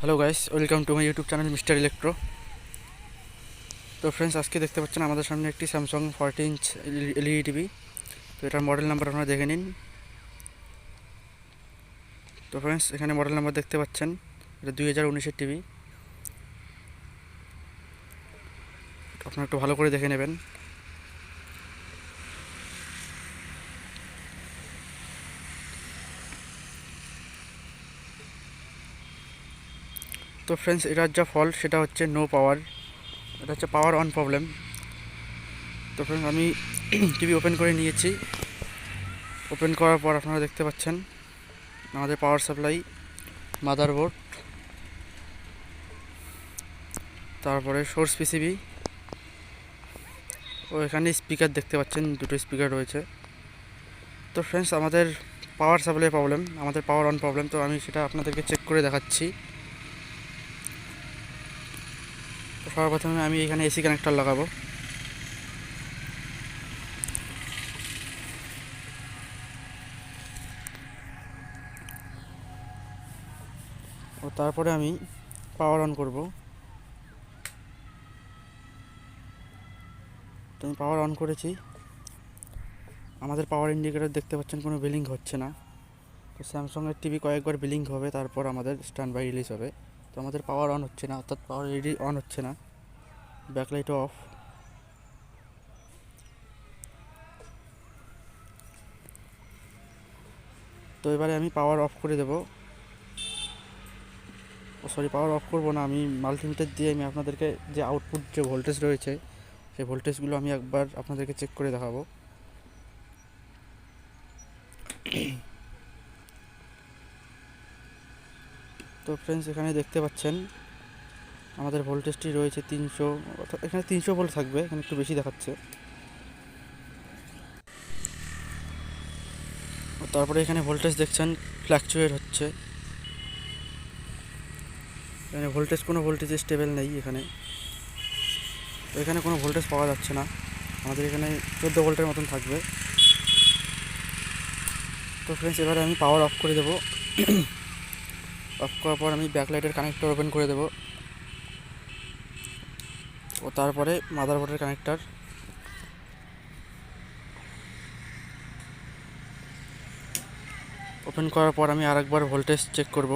Hello guys, welcome to my YouTube channel mister electro. তো friends, আজকে দেখতে পাচ্ছেন আমাদের সামনে একটি স্যামসাং 40 ইঞ্চ এলইডি টিভি। তো এটার মডেল নাম্বার আপনারা দেখে নিন। তো ফ্রেন্ডস, এখানে মডেল নাম্বার দেখতে পাচ্ছেন, এটা 2019-এর টিভি। আপনারা একটু ভালো করে দেখে নেবেন। তো ফ্রেন্ডস, এটার যা ফল্ট সেটা হচ্ছে নো পাওয়ার, এটা হচ্ছে পাওয়ার অন প্রবলেম। তো ফ্রেন্ডস, আমি টিভি ওপেন করে নিয়েছি। ওপেন করার পর আপনারা দেখতে পাচ্ছেন আমাদের পাওয়ার সাপ্লাই, মাদারবোর্ড, তারপরে সোর্স পিসিবি ও এখানে স্পিকার দেখতে পাচ্ছেন, দুটো স্পিকার রয়েছে। তো ফ্রেন্ডস, আমাদের পাওয়ার সাপ্লাই প্রবলেম, আমাদের পাওয়ার অন প্রবলেম। তো আমি সেটা আপনাদেরকে চেক করে দেখাচ্ছি। তো সর্বপ্রথমে আমি এখানে এসি কানেক্টর লাগাবো। ও তারপরে আমি পাওয়ার অন করব। তো আমি পাওয়ার অন করেছি। আমাদের পাওয়ার ইন্ডিকেটর দেখতে পাচ্ছেন কোনো বিলিং হচ্ছে না। তো স্যামসাংয়ের টিভি কয়েকবার বিলিং হবে, তারপর আমাদের স্ট্যান্ড বাই রিলিজ হবে। তো আমাদের পাওয়ার অন হচ্ছে না, অর্থাৎ পাওয়ার এলইডি অন হচ্ছে না, ব্যাকলাইটও অফ। তো এবারে আমি পাওয়ার অফ করে দেবো। পাওয়ার অফ করবো না, আমি মাল্টিমিটার দিয়ে আমি আপনাদেরকে যে আউটপুট যে ভোল্টেজ রয়েছে সেই ভোল্টেজগুলো আমি একবার আপনাদেরকে চেক করে দেখাবো। তো ফ্রেন্ডস, এখানে দেখতে পাচ্ছেন আমাদের ভোল্টেজটি রয়েছে 300, অর্থাৎ এখানে 300 ভোল্ট থাকবে, এখানে একটু বেশি দেখাচ্ছে। তারপরে এখানে ভোল্টেজ দেখছেন ফ্ল্যাকচুয়েট হচ্ছে, এখানে কোনো ভোল্টেজ স্টেবল নেই এখানে। তো এখানে কোনো ভোল্টেজ পাওয়া যাচ্ছে না, আমাদের এখানে 14 ভোল্টের মতন থাকবে। তো ফ্রেন্ডস, এবারে আমি পাওয়ার অফ করে দেবো। অফ করার পর আমি ব্যাকলাইটের কানেক্টর ওপেন করে দেবো, ও তারপরে মাদারবোর্ডের কানেক্টর। ওপেন করার পর আমি আরেকবার ভোল্টেজ চেক করব।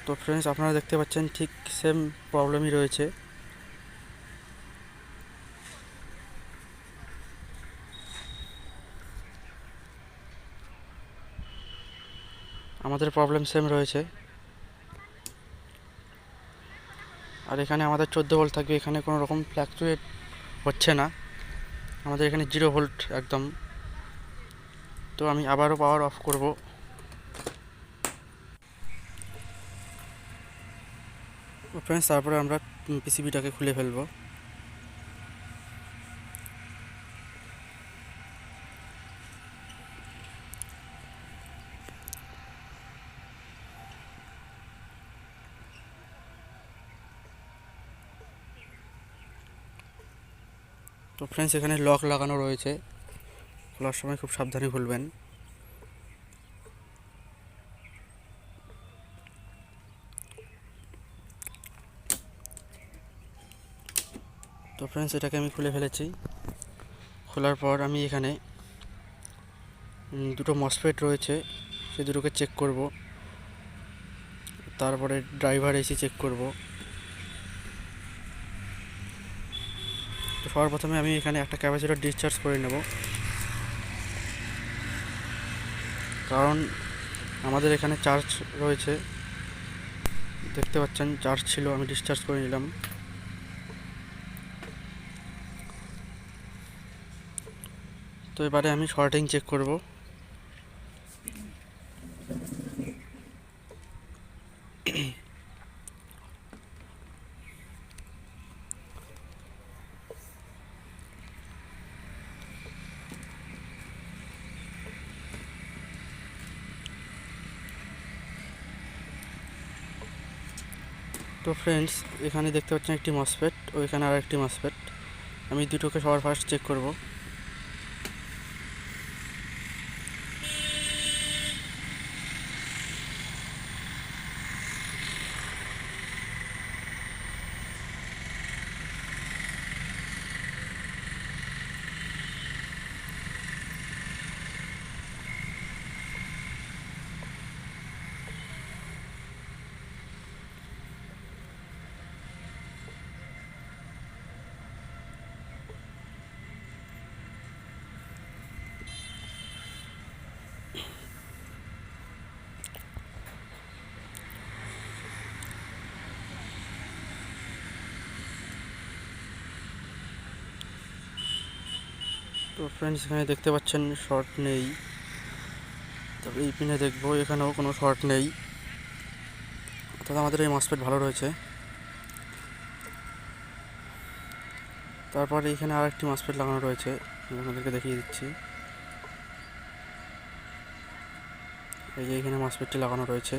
তো ফ্রেন্ডস, আপনারা দেখতে পাচ্ছেন ঠিক সেম প্রবলেমই রয়েছে। আমাদের প্রবলেম সেম রয়েছে। আর এখানে আমাদের 14 ভোল্ট থাকবে, এখানে কোনো রকম ফ্ল্যাকচুয়েট হচ্ছে না, আমাদের এখানে 0 ভোল্ট একদম। তো আমি আবারও পাওয়ার অফ করব। ফ্রেন্ডস, তারপরে আমরা পিসিবিটাকে খুলে ফেলবো। তো ফ্রেন্ডস, এখানে লক লাগানো রয়েছে, খোলার সময় খুব সাবধানে খুলবেন। তো ফ্রেন্ডস, এটাকে আমি খুলে ফেলেছি। খোলার পর আমি এখানে দুটো মসফেট রয়েছে, সেই দুটোকে চেক করব। তারপরে ড্রাইভার এসি চেক করব। তো সর্বপ্রথমে আমি এখানে একটা ক্যাপাসিটর ডিসচার্জ করে নেব, কারণ আমাদের এখানে চার্জ রয়েছে, দেখতে পাচ্ছেন চার্জ ছিল, আমি ডিসচার্জ করে নিলাম। তো এবারে আমি শর্টিং চেক করব। তো ফ্রেন্ডস, এখানে দেখতে পাচ্ছেন একটি মসফেট, ও এখানে আর একটি মসফেট। আমি দুটোকে সবার ফার্স্ট চেক করব। তো ফ্রেন্ডস, এখানে দেখতে পাচ্ছেন শর্ট নেই। তারপরে এই পিনে দেখবো, এখানেও কোনো শর্ট নেই, অর্থাৎ আমাদের এই মসফেট ভালো রয়েছে। তারপরে এখানে আর একটি মসফেট লাগানো রয়েছে, আমি আপনাদেরকে দেখিয়ে দিচ্ছি। এই যে এখানে মসফেটটি লাগানো রয়েছে।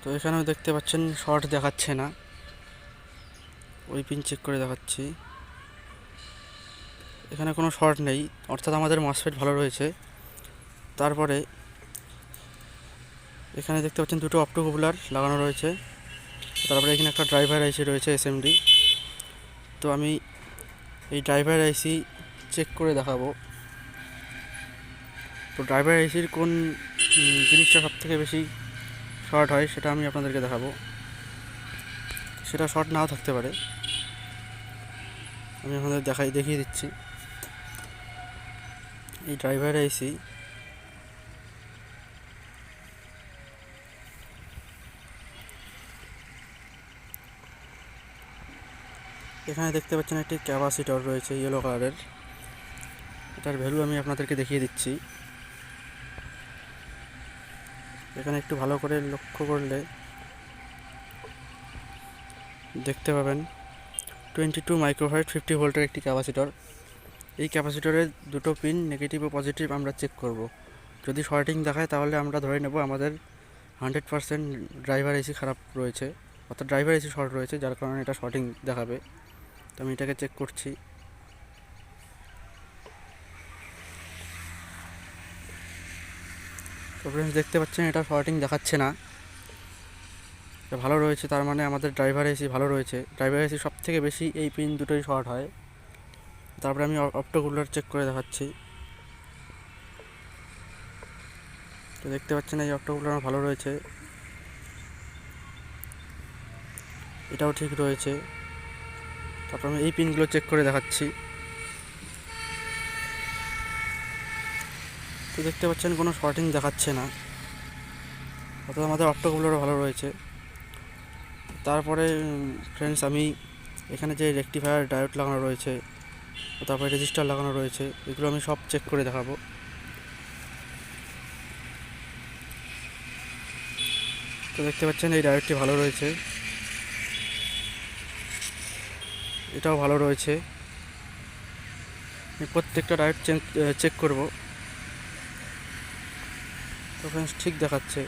তো এখানেও দেখতে পাচ্ছেন শর্ট দেখাচ্ছে না, ওই পিন চেক করে দেখাচ্ছি। এখানে কোনো শর্ট নেই, অর্থাৎ আমাদের মসফেট ভালো রয়েছে। তারপরে এখানে দেখতে পাচ্ছেন দুটো অপটোকুলার লাগানো রয়েছে। তারপরে এখানে একটা ড্রাইভার আইসি রয়েছে এসএমডি। তো আমি এই ড্রাইভার আইসি চেক করে দেখাবো। তো ড্রাইভার আইসির কোন জিনিসটা সবথেকে বেশি শর্ট হয় সেটা আমি আপনাদেরকে দেখাবো। সেটা শর্ট নাও থাকতে পারে, আমি আপনাদের দেখিয়ে দিচ্ছি। এই ড্রাইভার আইসি এখানে দেখতে পাচ্ছেন একটি ক্যাপাসিটর রয়েছে ইয়েলো কালারের। এটার ভ্যালু আমি আপনাদেরকে দেখিয়ে দিচ্ছি। এখানে একটু ভালো করে লক্ষ্য করলে দেখতে পাবেন 22 মাইক্রোফ্যারাড 50 ভোল্টের একটি ক্যাপাসিটর। এই ক্যাপাসিটরের দুটো পিন নেগেটিভ ও পজিটিভ আমরা চেক করব। যদি শর্টিং দেখায় তাহলে আমরা ধরে নেব আমাদের 100% ড্রাইভার এসি খারাপ রয়েছে, অর্থাৎ ড্রাইভার এসি শর্ট রয়েছে, যার কারণে এটা শর্টিং দেখাবে। তো আমি এটাকে চেক করছি। তো ফ্রেন্ডস, দেখতে পাচ্ছেন এটা শর্টিং দেখাচ্ছে না, এটা ভালো রয়েছে, তার মানে আমাদের ড্রাইভার এসি ভালো রয়েছে। ড্রাইভার এসি সব থেকে বেশি এই পিন দুটোই শর্ট হয়। তারপরে আমি অপটোকুলার চেক করে দেখাচ্ছি। তো দেখতে পাচ্ছেন এই অপটোকুলার ভালো রয়েছে, এটাও ঠিক রয়েছে। তারপর আমি এই পিনগুলো চেক করে দেখাচ্ছি। তো দেখতে পাচ্ছেন কোনো শর্টিং দেখাচ্ছে না, অর্থাৎ আমাদের অপটোকুলারও ভালো রয়েছে। তারপরে ফ্রেন্ডস, আমি এখানে যে রেকটিফায়ার ডায়োড লাগানো রয়েছে, তারপরে রেজিস্টার লাগানো রয়েছে, এগুলো আমি সব চেক করে দেখাবো। তো দেখতে পাচ্ছেন এই ডায়োডটি ভালো রয়েছে, এটাও ভালো রয়েছে। আমি প্রত্যেকটা ডায়োড চেক করব। তো ফ্রেন্ডস, ঠিক দেখাচ্ছে।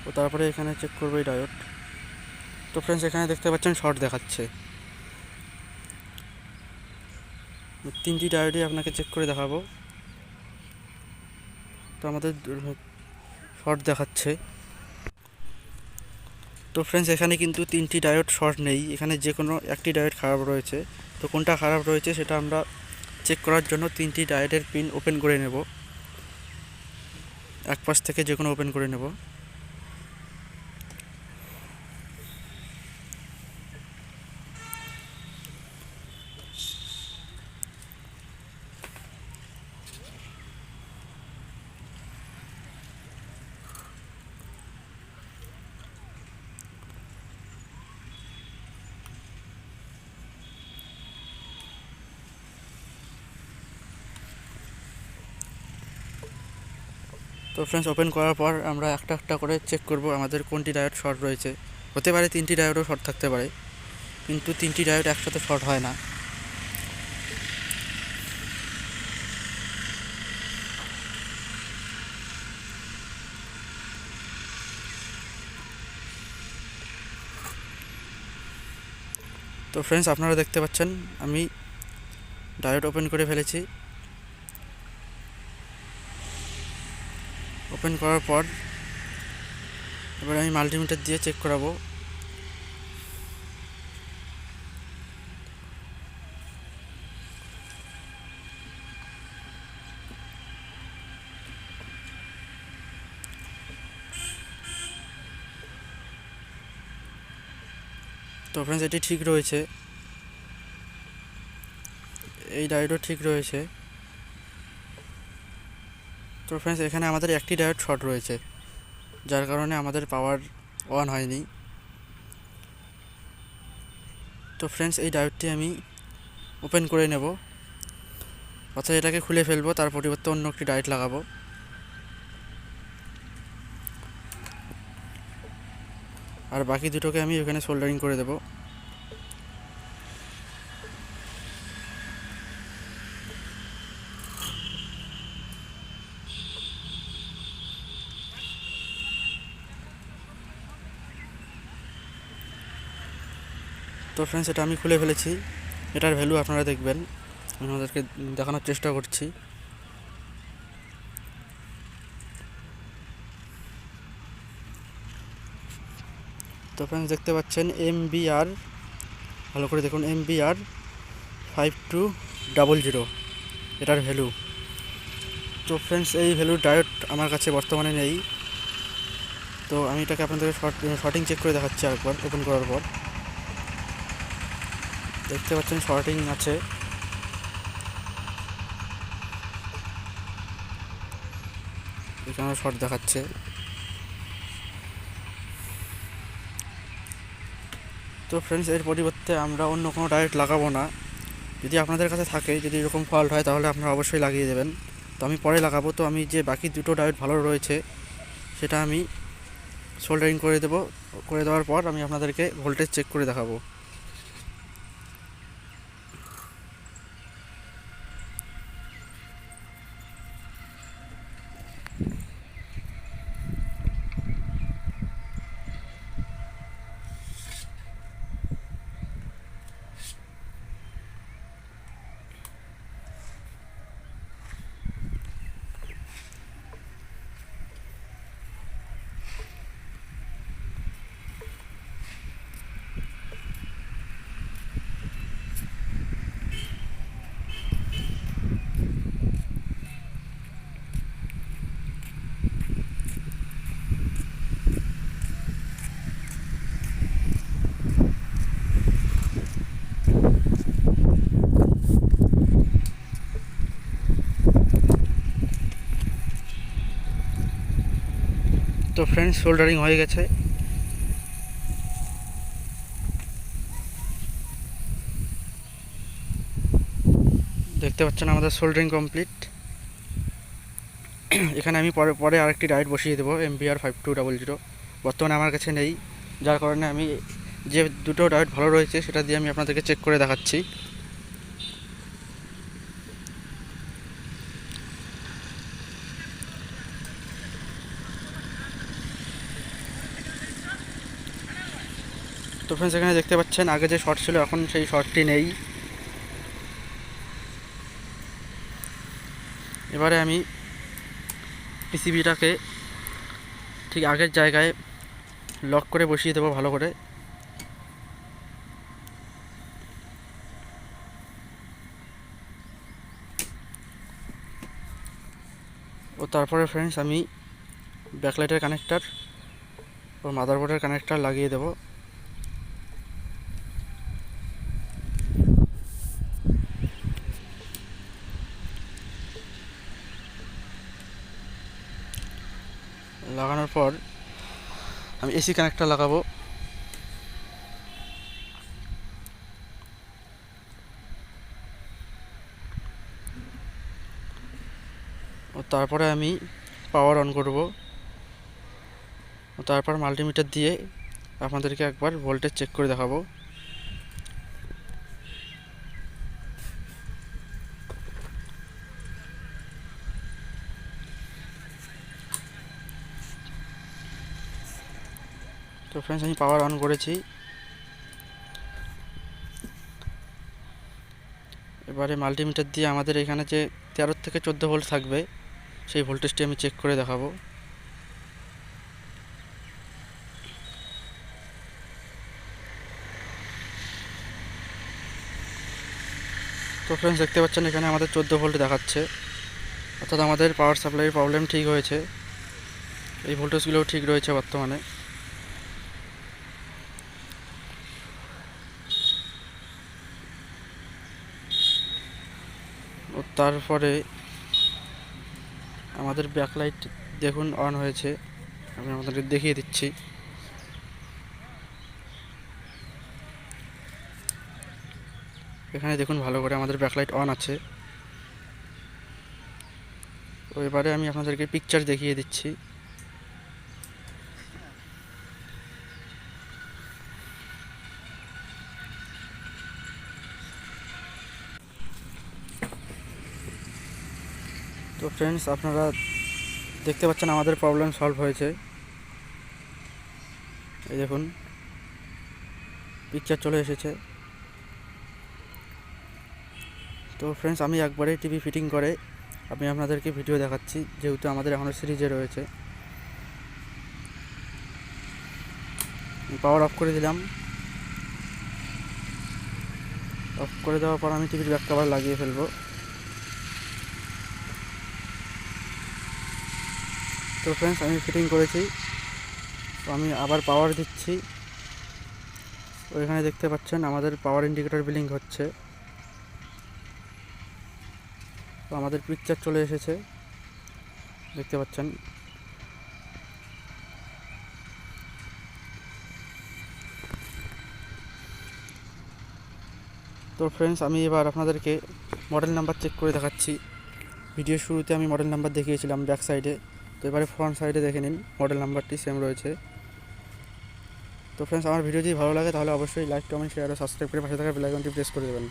ও তারপরে এখানে চেক করবো এই ডায়োড। তো ফ্রেন্ডস, এখানে দেখতে পাচ্ছেন শর্ট দেখাচ্ছে। তিনটি ডায়োডই আপনাকে চেক করে দেখাবো। তো আমাদের শর্ট দেখাচ্ছে। তো ফ্রেন্ডস, এখানে কিন্তু তিনটি ডায়োড শর্ট নেই, এখানে যে কোনো একটি ডায়োড খারাপ রয়েছে। তো কোনটা খারাপ রয়েছে সেটা আমরা চেক করার জন্য তিনটি ডায়োডের পিন ওপেন করে নেব, এক পাশ থেকে যে কোনো ওপেন করে নেব। তো ফ্রেন্ডস, ওপেন করার পর আমরা একটা একটা করে চেক করব আমাদের কোনটি ডায়োড শর্ট রয়েছে। হতে পারে তিনটি ডায়োডও শর্ট থাকতে পারে, কিন্তু তিনটি ডায়োড একসাথে শর্ট হয় না। তো ফ্রেন্ডস, আপনারা দেখতে পাচ্ছেন আমি ডায়োড ওপেন করে ফেলেছি। ওপেন করার পর এবার আমি মাল্টিমিটার দিয়ে চেক করাবো। তো ফ্রেন্ডস, এটি ঠিক রয়েছে, এই ডায়োডও ঠিক রয়েছে। তো ফ্রেন্ডস, এখানে আমাদের একটি ডায়োড শর্ট রয়েছে, যার কারণে আমাদের পাওয়ার অন হয়নি। তো ফ্রেন্ডস, এই ডায়োডটি আমি ওপেন করে নেব, অর্থাৎ এটাকে খুলে ফেলবো, তার পরিবর্তে অন্য একটি ডায়োড লাগাবো। আর বাকি দুটোকে আমি এখানে সোল্ডারিং করে দেবো। তো ফ্রেন্ডস, এটা আমি খুলে ফেলেছি। এটার ভ্যালু আপনারা দেখবেন, আমি আপনাদেরকে দেখানোর চেষ্টা করছি। তো ফ্রেন্ডস, দেখতে পাচ্ছেন MBR, ভালো করে দেখুন, MBR 5200 এটার ভ্যালু। তো ফ্রেন্ডস, এই ভ্যালুর ডায়োড আমার কাছে বর্তমানে নেই। তো আমি এটাকে আপনাদের শর্টিং চেক করে দেখাচ্ছি আরেকবার। ওপেন করার পর দেখতে পাচ্ছেন শর্টিং আছে। এখানে শর্ট দেখাচ্ছে। তো ফ্রেন্ডস, এর পরিবর্তে আমরা অন্য কোনো ডায়োড লাগাবো না। যদি আপনাদের কাছে থাকে, যদি এরকম ফল্ট হয়, তাহলে আপনারা অবশ্যই লাগিয়ে দেবেন। তো আমি পরে লাগাবো। তো আমি যে বাকি দুটো ডায়োড ভালো রয়েছে সেটা আমি সোল্ডারিং করে দেবো। করে দেওয়ার পর আমি আপনাদেরকে ভোল্টেজ চেক করে দেখাবো। তো ফ্রেন্ডস, সোল্ডারিং হয়ে গেছে। দেখতে পাচ্ছেন আমাদের সোল্ডারিং কমপ্লিট। এখানে আমি পরে পরে আরেকটি ডায়োড বসিয়ে দেবো, MBR 5200। বর্তমানে আমার কাছে নেই, যার কারণে আমি যে দুটো ডায়োড ভালো রয়েছে সেটা দিয়ে আমি আপনাদেরকে চেক করে দেখাচ্ছি। তো ফ্রেন্ডস, এখানে দেখতে পাচ্ছেন আগে যে শর্ট ছিল এখন সেই শর্টটি নেই। এবারে আমি পিসিবিটাকে ঠিক আগের জায়গায় লক করে বসিয়ে দেবো ভালো করে। ও তারপরে ফ্রেন্ডস, আমি ব্যাকলাইটের কানেক্টার ও মাদারবোর্ডের কানেক্টার লাগিয়ে দেবো। লাগানোর পর আমি এসি কানেক্টার লাগাবো। ও তারপরে আমি পাওয়ার অন করব। ও তারপর মাল্টিমিটার দিয়ে আপনাদেরকে একবার ভোল্টেজ চেক করে দেখাবো। তো ফ্রেন্ডস, আমি পাওয়ার অন করেছি। এবারে মাল্টিমিটার দিয়ে আমাদের এখানে যে 13 থেকে 14 ভোল্ট থাকবে সেই ভোল্টেজটি আমি চেক করে দেখাবো। তো ফ্রেন্ডস দেখতে পাচ্ছেন এখানে আমাদের 14 ভোল্ট দেখাচ্ছে, অর্থাৎ আমাদের পাওয়ার সাপ্লাইয়ের প্রবলেম ঠিক হয়েছে। এই ভোল্টেজগুলোও ঠিক রয়েছে বর্তমানে। ও তারপরে আমাদের ব্যাকলাইট দেখুন অন হয়েছে, আমি আপনাদের দেখিয়ে দিচ্ছি। এখানে দেখুন ভালো করে আমাদের ব্যাকলাইট অন আছে। তো এবারে আমি আপনাদেরকে পিকচার দেখিয়ে দিচ্ছি। তো ফ্রেন্ডস আপনারা দেখতে পাচ্ছেন আমাদের প্রবলেম সলভ হয়েছে। এই দেখুন পিকচার চলে এসেছে। তো ফ্রেন্ডস আমি একবারে টিভি ফিটিং করে আমি আপনাদেরকে ভিডিও দেখাচ্ছি, যেহেতু আমাদের এখনও সিরিজে রয়েছে। পাওয়ার অফ করে দিলাম। অফ করে দেওয়ার পর আমি টিভির ব্যাক কভার লাগিয়ে ফেলবো। তো ফ্রেন্ডস আমি ফিটিং করেছি। তো আমি আবার পাওয়ার দিচ্ছি। ওইখানে দেখতে পাচ্ছেন আমাদের পাওয়ার ইন্ডিকেটর বিলিং হচ্ছে। তো আমাদের পিকচার চলে এসেছে, দেখতে পাচ্ছেন। তো ফ্রেন্ডস আমি এবার আপনাদেরকে মডেল নাম্বার চেক করে দেখাচ্ছি। ভিডিওর শুরুতে আমি মডেল নাম্বার দেখিয়েছিলাম ব্যাক সাইডে, তো এবারে ফ্রন্ট সাইডে দেখে নিন মডেল নাম্বারটি সেম রয়েছে। তো ফ্রেন্ডস আমার ভিডিও যদি ভালো লাগে তাহলে অবশ্যই লাইক, কমেন্ট, শেয়ার ও সাবস্ক্রাইব করে পাশে থাকা বেল আইকনটি প্রেস করে দেবেন।